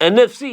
NFC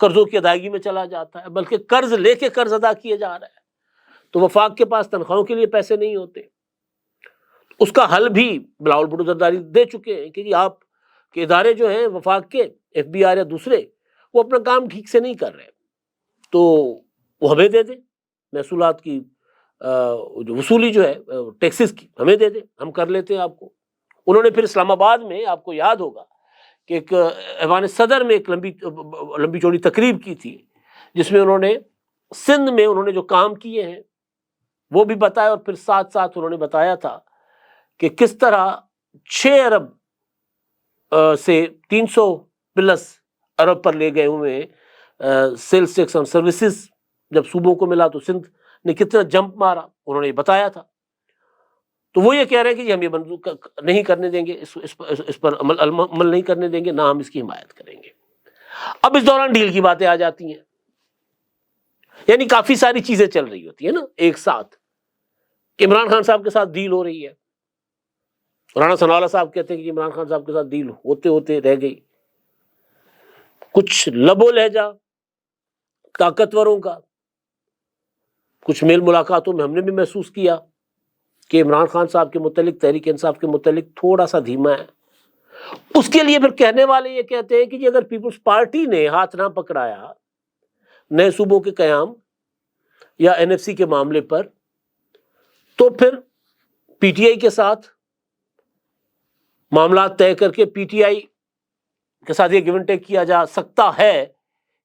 قرضوں کی ادائیگی میں چلا جاتا ہے، بلکہ قرض لے کے قرض ادا کیے جا رہا ہے، تو وفاق کے پاس تنخواہوں کے لیے پیسے نہیں ہوتے۔ اس کا حل بھی بلاول بھٹو زرداری دے چکے ہیں کہ جی آپ کے ادارے جو ہیں وفاق کے، ایف بی آر یا دوسرے، وہ اپنا کام ٹھیک سے نہیں کر رہے، تو وہ ہمیں دے دیں، محصولات کی جو وصولی جو ہے ٹیکسز کی ہمیں دے دیں، ہم کر لیتے ہیں آپ کو۔ انہوں نے پھر اسلام آباد میں، آپ کو یاد ہوگا کہ ایک ایوان صدر میں ایک لمبی چوڑی تقریب کی تھی، جس میں انہوں نے سندھ میں انہوں نے جو کام کیے ہیں وہ بھی بتایا، اور پھر ساتھ ساتھ انہوں نے بتایا تھا کہ کس طرح 6 ارب سے 300 پلس ارب پر لے گئے ہوئے سیلز ٹیکس اور سروسز جب صوبوں کو ملا تو سندھ نے کتنا جمپ مارا، انہوں نے یہ بتایا تھا۔ تو وہ یہ کہہ رہے ہیں کہ جی ہم یہ منظور نہیں کرنے دیں گے، اس پر عمل نہیں کرنے دیں گے، نہ ہم اس کی حمایت کریں گے۔ اب اس دوران ڈیل کی باتیں آ جاتی ہیں، یعنی کافی ساری چیزیں چل رہی ہوتی ہیں نا ایک ساتھ، کہ عمران خان صاحب کے ساتھ ڈیل ہو رہی ہے، رانا ثناءاللہ صاحب کہتے ہیں کہ عمران خان صاحب کے ساتھ ڈیل ہوتے ہوتے رہ گئی، کچھ لب و لہجہ طاقتوروں کا، کچھ میل ملاقاتوں میں ہم نے بھی محسوس کیا کہ عمران خان صاحب کے متعلق، تحریک انصاف کے متعلق تھوڑا سا دھیما ہے۔ اس کے لیے پھر کہنے والے یہ کہتے ہیں کہ جی اگر پیپلز پارٹی نے ہاتھ نہ پکڑایا نئے صوبوں کے قیام یا این ایف سی کے معاملے پر، تو پھر پی ٹی آئی کے ساتھ معاملات طے کر کے پی ٹی آئی کے ساتھ یہ گیو اینڈ ٹیک کیا جا سکتا ہے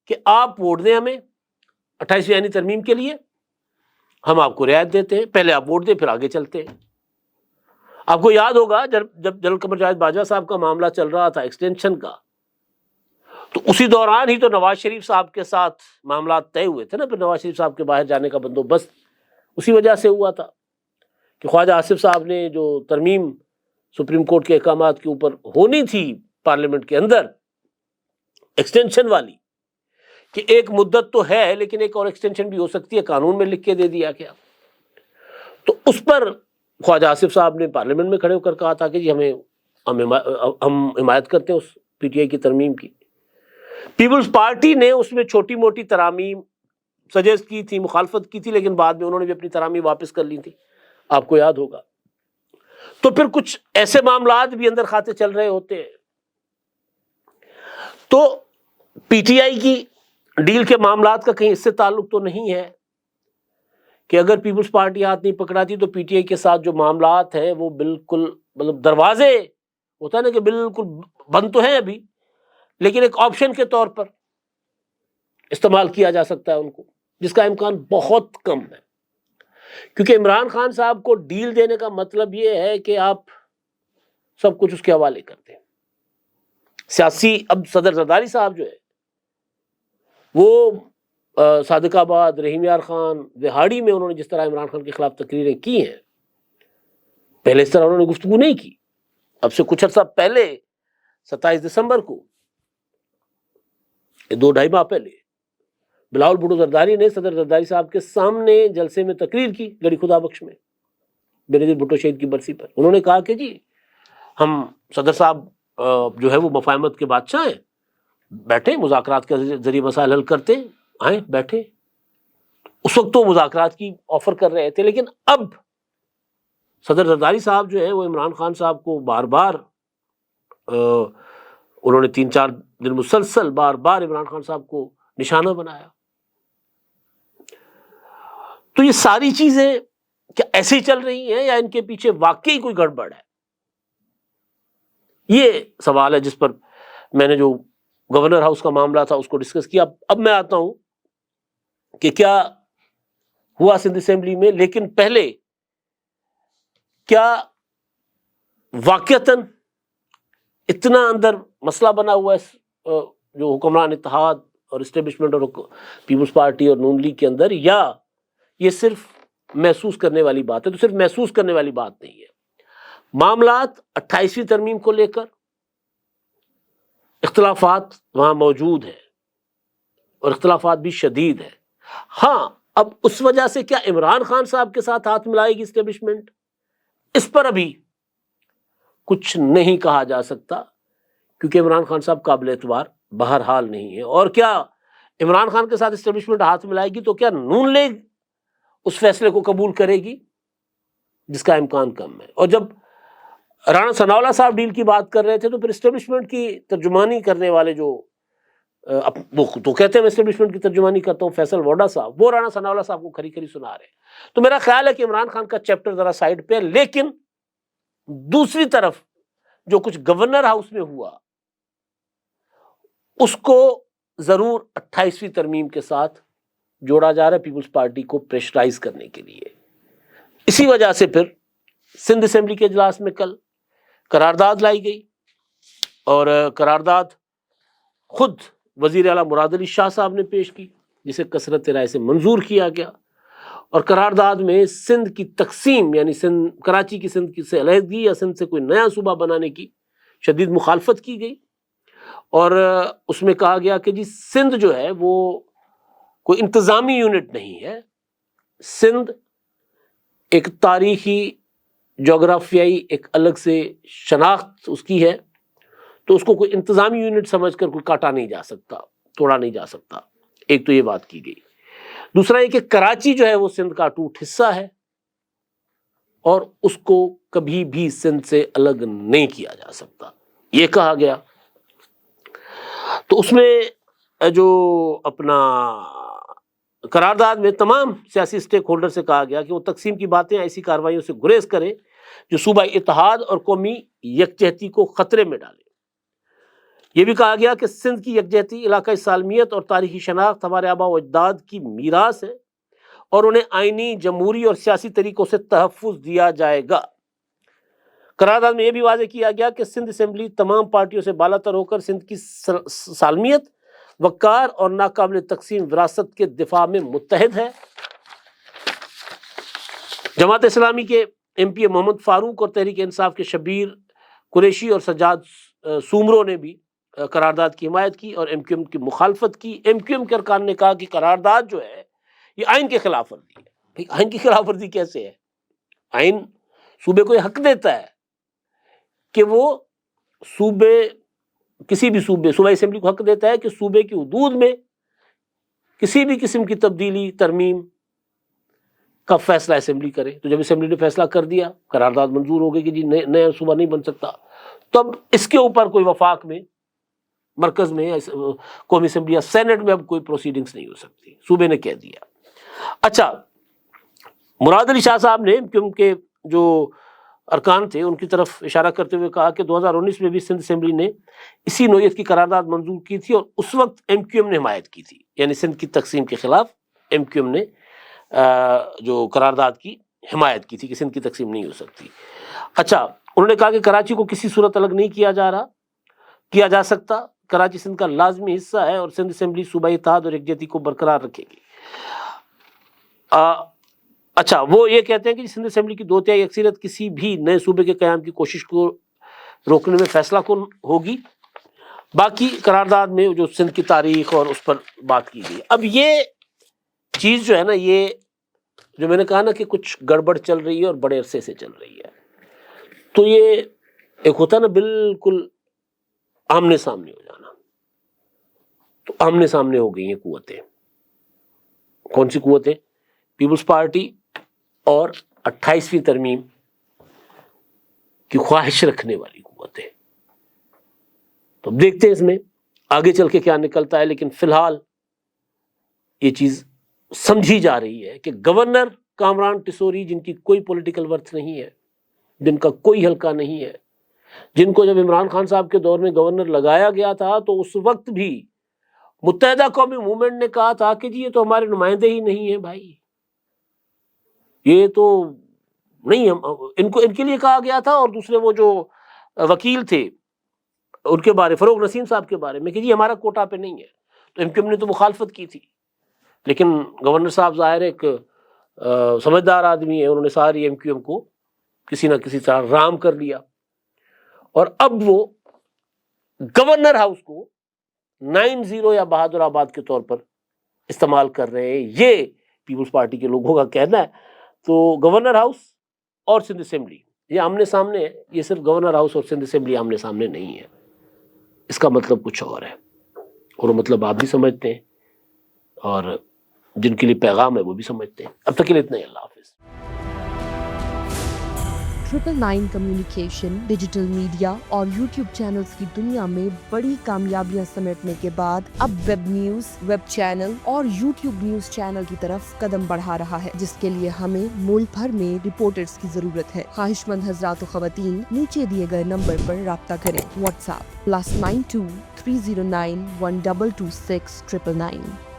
کہ آپ ووٹ دیں ہمیں 28ویں آئینی ترمیم کے لیے، ہم آپ کو رعایت دیتے ہیں، پہلے آپ ووٹ دیں پھر آگے چلتے ہیں۔ آپ کو یاد ہوگا جب جنرل قمر جاوید باجوہ صاحب کا معاملہ چل رہا تھا ایکسٹینشن کا، تو اسی دوران ہی تو نواز شریف صاحب کے ساتھ معاملات طے ہوئے تھے نا، پھر نواز شریف صاحب کے باہر جانے کا بندوبست اسی وجہ سے ہوا تھا کہ خواجہ آصف صاحب نے جو ترمیم سپریم کورٹ کے احکامات کے اوپر ہونی تھی پارلیمنٹ کے اندر ایکسٹینشن والی، کہ ایک مدت تو ہے لیکن ایک اور ایکسٹینشن بھی ہو سکتی ہے، قانون میں لکھ کے دے دیا گیا، تو اس پر خواجہ آصف صاحب نے پارلیمنٹ میں کھڑے ہو کر کہا تھا کہ جی ہم حمایت کرتے ہیں اس پی ٹی آئی کی ترمیم کی۔ پیپلز پارٹی نے اس میں چھوٹی موٹی ترامیم سجیسٹ کی تھی، مخالفت کی تھی، لیکن بعد میں انہوں نے بھی اپنی ترامیم واپس کر لی تھی، آپ کو یاد ہوگا۔ تو پھر کچھ ایسے معاملات بھی اندر کھاتے چل رہے ہوتے ہیں، تو پی ٹی آئی کی ڈیل کے معاملات کا کہیں اس سے تعلق تو نہیں ہے کہ اگر پیپلز پارٹی ہاتھ نہیں پکڑاتی تو پی ٹی آئی کے ساتھ جو معاملات ہیں وہ بالکل مطلب دروازے ہوتا ہے نا کہ بالکل بند تو ہیں ابھی، لیکن ایک آپشن کے طور پر استعمال کیا جا سکتا ہے ان کو، جس کا امکان بہت کم ہے، کیونکہ عمران خان صاحب کو ڈیل دینے کا مطلب یہ ہے کہ آپ سب کچھ اس کے حوالے کرتے ہیں۔ سیاسی اب صدر زرداری صاحب جو ہے وہ صادق آباد، رحیم یار خان، وہاڑی میں انہوں نے جس طرح عمران خان کے خلاف تقریریں کی ہیں، پہلے اس طرح انہوں نے گفتگو نہیں کی۔ اب سے کچھ عرصہ پہلے 27 دسمبر کو، 2-2.5 ماہ پہلے، بلاول بھٹو زرداری نے صدر زرداری صاحب کے سامنے جلسے میں تقریر کی گڑھی خدا بخش میں بینظیر بھٹو شہید کی برسی پر۔ انہوں نے کہا کہ جی ہم صدر صاحب جو ہے وہ مفاہمت کے بادشاہ ہیں، بیٹھے مذاکرات کے ذریعے مسائل حل کرتے ہیں، آئیں بیٹھے۔ اس وقت تو مذاکرات کی آفر کر رہے تھے، لیکن اب صدر زرداری صاحب جو ہے وہ عمران خان صاحب کو بار بار انہوں نے 3-4 دن مسلسل بار بار عمران خان صاحب کو نشانہ بنایا۔ تو یہ ساری چیزیں کیا ایسے ہی چل رہی ہیں یا ان کے پیچھے واقعی کوئی گڑبڑ ہے؟ یہ سوال ہے جس پر میں نے جو گورنر ہاؤس کا معاملہ تھا اس کو ڈسکس کیا۔ اب میں آتا ہوں کہ کیا ہوا سندھ اسمبلی میں، لیکن پہلے کیا واقعتاً اتنا اندر مسئلہ بنا ہوا ہے جو حکمران اتحاد اور اسٹیبلشمنٹ اور پیپلز پارٹی اور نون لیگ کے اندر، یا یہ صرف محسوس کرنے والی بات ہے؟ تو صرف محسوس کرنے والی بات نہیں ہے، معاملات 28ویں ترمیم کو لے کر اختلافات وہاں موجود ہیں اور اختلافات بھی شدید ہیں۔ ہاں، اب اس وجہ سے کیا عمران خان صاحب کے ساتھ ہاتھ ملائے گی اسٹیبلشمنٹ، اس پر ابھی کچھ نہیں کہا جا سکتا، کیونکہ عمران خان صاحب قابل اعتبار بہرحال نہیں ہے۔ اور کیا عمران خان کے ساتھ اسٹیبلشمنٹ ہاتھ ملائے گی تو کیا نون لیگ اس فیصلے کو قبول کرے گی؟ جس کا امکان کم ہے. اور جب رانا ثناءاللہ صاحب ڈیل کی بات کر رہے تھے تو پھر اسٹیبلشمنٹ کی ترجمانی کرنے والے جو وہ تو کہتے ہیں میں اسٹیبلشمنٹ کی ترجمانی کرتا ہوں، فیصل ووڈا صاحب، وہ رانا ثناءاللہ صاحب کو کھری کھری سنا رہے ہیں. تو میرا خیال ہے کہ عمران خان کا چیپٹر ذرا سائڈ پہ ہے، لیکن دوسری طرف جو کچھ گورنر ہاؤس میں ہوا اس کو ضرور 28ویں ترمیم کے ساتھ جوڑا جا رہا ہے پیپلز پارٹی کو پریشرائز کرنے کے لیے. اسی وجہ سے پھر سندھ اسمبلی کے اجلاس میں کل قرارداد لائی گئی اور قرارداد خود وزیر اعلیٰ مراد علی شاہ صاحب نے پیش کی، جسے کثرت رائے سے منظور کیا گیا. اور قرارداد میں سندھ کی تقسیم یعنی کراچی کی سندھ کی سے علیحدگی یا سندھ سے کوئی نیا صوبہ بنانے کی شدید مخالفت کی گئی. اور اس میں کہا گیا کہ جی سندھ جو ہے وہ کوئی انتظامی یونٹ نہیں ہے، سندھ ایک تاریخی جغرافیائی ایک الگ سے شناخت اس کی ہے، تو اس کو کوئی انتظامی یونٹ سمجھ کر کوئی کاٹا نہیں جا سکتا، توڑا نہیں جا سکتا. ایک تو یہ بات کی گئی. دوسرا یہ کہ کراچی جو ہے وہ سندھ کا اٹوٹ حصہ ہے اور اس کو کبھی بھی سندھ سے الگ نہیں کیا جا سکتا، یہ کہا گیا. تو اس میں جو اپنا قرارداد میں تمام سیاسی سٹیک ہولڈر سے کہا گیا کہ وہ تقسیم کی باتیں ایسی کارروائیوں سے گریز کریں جو صوبہ اتحاد اور قومی یکجہتی کو خطرے میں ڈالے. یہ بھی کہا گیا کہ سندھ کی یکجہتی، علاقائی سالمیت اور تاریخی شناخت ہمارے آباء و اجداد کی میراث ہے اور انہیں آئینی، جمہوری اور سیاسی طریقوں سے تحفظ دیا جائے گا. قرارداد میں یہ بھی واضح کیا گیا کہ سندھ اسمبلی تمام پارٹیوں سے بالا تر ہو کر سندھ کی سالمیت، وقار اور ناقابل تقسیم وراثت کے دفاع میں متحد ہے. جماعت اسلامی کے ایم پی محمد فاروق اور تحریک انصاف کے شبیر قریشی اور سجاد سومرو نے بھی قرارداد کی حمایت کی اور ایم کیو ایم کی مخالفت کی. ایم کیو ایم کے ارکان نے کہا کہ قرارداد جو ہے یہ آئین کے خلاف ورزی ہے. بھئی آئین کی خلاف ورزی کیسے ہے؟ آئین صوبے کو یہ حق دیتا ہے کہ وہ کسی بھی صوبہ اسمبلی کو حق دیتا ہے کہ صوبے کی حدود میں کسی بھی قسم کی تبدیلی، ترمیم کا فیصلہ اسمبلی کرے. تو جب اسمبلی نے فیصلہ کر دیا، قرارداد منظور ہو گئی کہ جی نیا صوبہ نہیں بن سکتا، تب اس کے اوپر کوئی وفاق میں، مرکز میں، قومی اسمبلی یا سینٹ میں اب کوئی پروسیڈنگز نہیں ہو سکتی. صوبے نے کہہ دیا. اچھا، مراد علی شاہ صاحب نے ان کے جو ارکان تھے ان کی طرف اشارہ کرتے ہوئے کہا کہ 2019 میں بھی سندھ اسمبلی نے اسی نوعیت کی قرارداد منظور کی تھی اور اس وقت ایم کیو ایم نے حمایت کی تھی، یعنی سندھ کی تقسیم کے خلاف ایم کیو ایم نے جو قرارداد کی حمایت کی تھی کہ سندھ کی تقسیم نہیں ہو سکتی. اچھا، انہوں نے کہا کہ کراچی کو کسی صورت الگ نہیں کیا جا سکتا، کراچی سندھ کا لازمی حصہ ہے اور سندھ اسمبلی صوبائی اتحاد اور یکجہتی کو برقرار رکھے گی. اچھا، وہ یہ کہتے ہیں کہ سندھ اسمبلی کی 2/3 اکثریت کسی بھی نئے صوبے کے قیام کی کوشش کو روکنے میں فیصلہ کن ہوگی. باقی قرارداد میں جو سندھ کی تاریخ اور اس پر بات کی گئی. اب یہ چیز جو ہے نا، یہ جو میں نے کہا نا کہ کچھ گڑبڑ چل رہی ہے اور بڑے عرصے سے چل رہی ہے، تو یہ ایک ہوتا ہے نا بالکل آمنے سامنے ہو جانا. تو آمنے سامنے ہو گئی ہیں قوتیں. کون سی قوتیں؟ پیپلز پارٹی اور 28ویں ترمیم کی خواہش رکھنے والی قوتیں. تو اب دیکھتے ہیں اس میں آگے چل کے کیا نکلتا ہے. لیکن فی الحال یہ چیز سمجھی جا رہی ہے کہ گورنر کامران ٹیسوری، جن کی کوئی پولیٹیکل ورتھ نہیں ہے، جن کا کوئی حلقہ نہیں ہے، جن کو جب عمران خان صاحب کے دور میں گورنر لگایا گیا تھا تو اس وقت بھی متحدہ قومی موومنٹ نے کہا تھا کہ جی یہ تو ہمارے نمائندے ہی نہیں ہیں بھائی، یہ تو نہیں، ان کے لیے کہا گیا تھا. اور دوسرے وہ جو وکیل تھے ان کے بارے، فروغ نسیم صاحب کے بارے میں، کہ جی ہمارا کوٹا پہ نہیں ہے. تو ایم کیو ایم نے تو مخالفت کی تھی، لیکن گورنر صاحب ظاہر ایک سمجھدار آدمی ہے، انہوں نے ساری ایم کیو ایم کو کسی نہ کسی طرح رام کر لیا. اور اب وہ گورنر ہاؤس کو 9-0 یا بہادر آباد کے طور پر استعمال کر رہے ہیں، یہ پیپلز پارٹی کے لوگوں کا کہنا ہے. تو گورنر ہاؤس اور سندھ اسمبلی یہ آمنے سامنے ہے. یہ صرف گورنر ہاؤس اور سندھ اسمبلی آمنے سامنے نہیں ہے، اس کا مطلب کچھ اور ہے، اور وہ مطلب آپ بھی سمجھتے ہیں. اور جن کے لیے پیغام ہے وہ بھی سمجھتے ہیں. اب تک کے لیے اتنا ہی. اللہ حافظ. 999 کمیونیکیشن، ڈیجیٹل میڈیا اور یوٹیوب چینلز کی دنیا میں بڑی کامیابیاں سمیٹنے کے بعد اب ویب نیوز، ویب چینل اور یوٹیوب نیوز چینل کی طرف قدم بڑھا رہا ہے، جس کے لیے ہمیں ملک بھر میں رپورٹرز کی ضرورت ہے. خواہش مند حضرات و خواتین نیچے دیے گئے نمبر پر رابطہ کریں. What's app +92 309 1226 999.